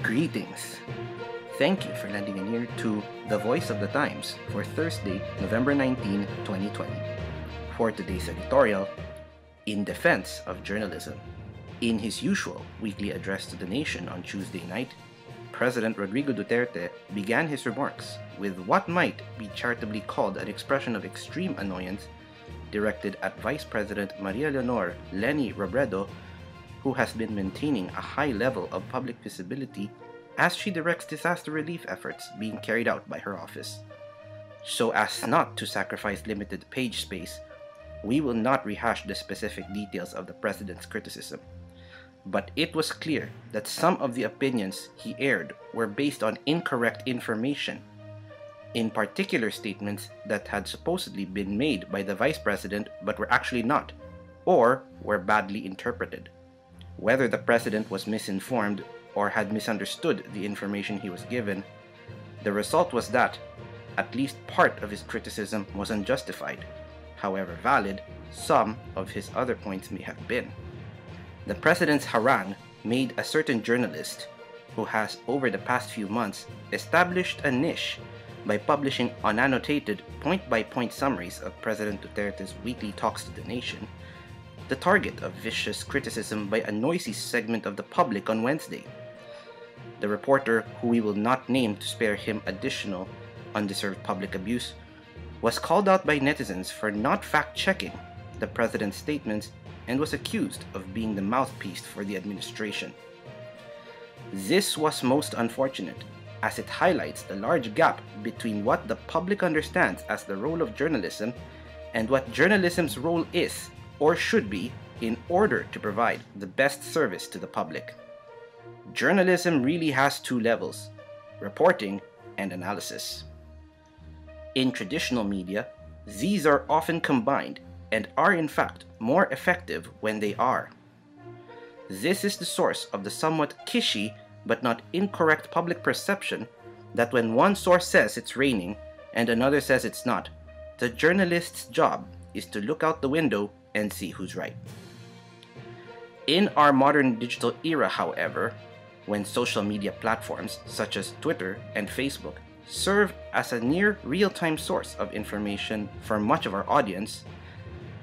Greetings. Thank you for lending an ear to The Voice of the Times for Thursday, November 19, 2020. For today's editorial, In Defense of Journalism. In his usual weekly address to the nation on Tuesday night, President Rodrigo Duterte began his remarks with what might be charitably called an expression of extreme annoyance directed at Vice President Maria Leonor Leni Robredo, who has been maintaining a high level of public visibility as she directs disaster relief efforts being carried out by her office. So as not to sacrifice limited page space, we will not rehash the specific details of the president's criticism. But it was clear that some of the opinions he aired were based on incorrect information, in particular statements that had supposedly been made by the vice president but were actually not, or were badly interpreted. Whether the president was misinformed or had misunderstood the information he was given, the result was that at least part of his criticism was unjustified. However valid, some of his other points may have been. The president's harangue made a certain journalist who has, over the past few months, established a niche by publishing unannotated point-by-point summaries of President Duterte's weekly talks to the nation, the target of vicious criticism by a noisy segment of the public on Wednesday. The reporter, who we will not name to spare him additional undeserved public abuse, was called out by netizens for not fact-checking the president's statements and was accused of being the mouthpiece for the administration. This was most unfortunate, as it highlights the large gap between what the public understands as the role of journalism and what journalism's role is or should be in order to provide the best service to the public. Journalism really has two levels: reporting and analysis. In traditional media, these are often combined and are in fact more effective when they are. This is the source of the somewhat kishy but not incorrect public perception that when one source says it's raining and another says it's not, the journalist's job is to look out the window and see who's right. In our modern digital era, however, when social media platforms such as Twitter and Facebook serve as a near real-time source of information for much of our audience,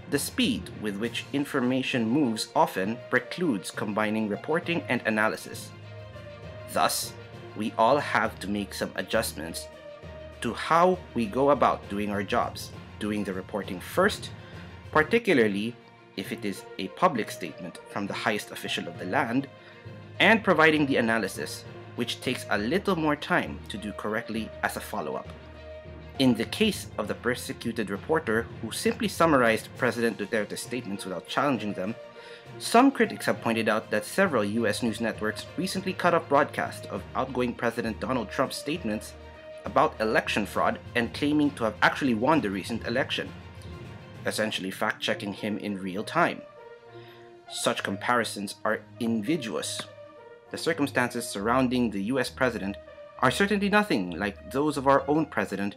the speed with which information moves often precludes combining reporting and analysis. Thus, we all have to make some adjustments to how we go about doing our jobs, doing the reporting first, particularly if it is a public statement from the highest official of the land, and providing the analysis, which takes a little more time to do correctly as a follow-up. In the case of the persecuted reporter who simply summarized President Duterte's statements without challenging them, some critics have pointed out that several US news networks recently cut off broadcasts of outgoing President Donald Trump's statements about election fraud and claiming to have actually won the recent election, essentially fact-checking him in real time. Such comparisons are invidious. The circumstances surrounding the US president are certainly nothing like those of our own president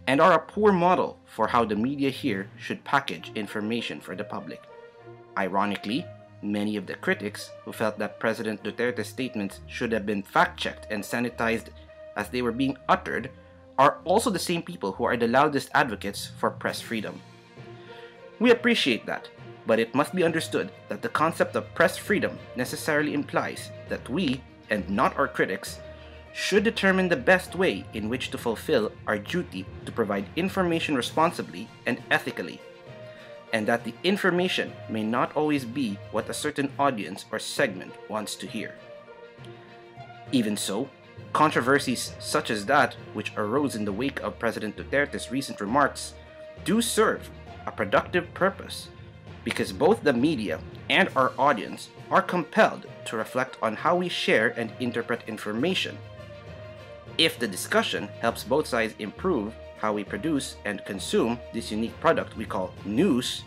and are a poor model for how the media here should package information for the public. Ironically, many of the critics who felt that President Duterte's statements should have been fact-checked and sanitized as they were being uttered are also the same people who are the loudest advocates for press freedom. We appreciate that, but it must be understood that the concept of press freedom necessarily implies that we, and not our critics, should determine the best way in which to fulfill our duty to provide information responsibly and ethically, and that the information may not always be what a certain audience or segment wants to hear. Even so, controversies such as that which arose in the wake of President Duterte's recent remarks do serve a productive purpose, because both the media and our audience are compelled to reflect on how we share and interpret information. If the discussion helps both sides improve how we produce and consume this unique product we call news,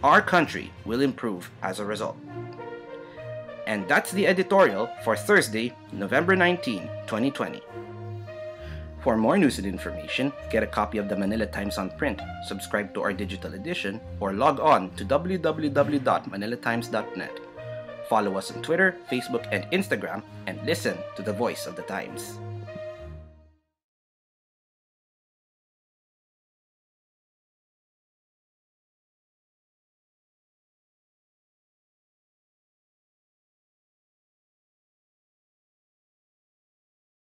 our country will improve as a result. And that's the editorial for Thursday, November 19, 2020. For more news and information, get a copy of the Manila Times on print, subscribe to our digital edition, or log on to www.manilatimes.net. Follow us on Twitter, Facebook, and Instagram, and listen to the voice of the times.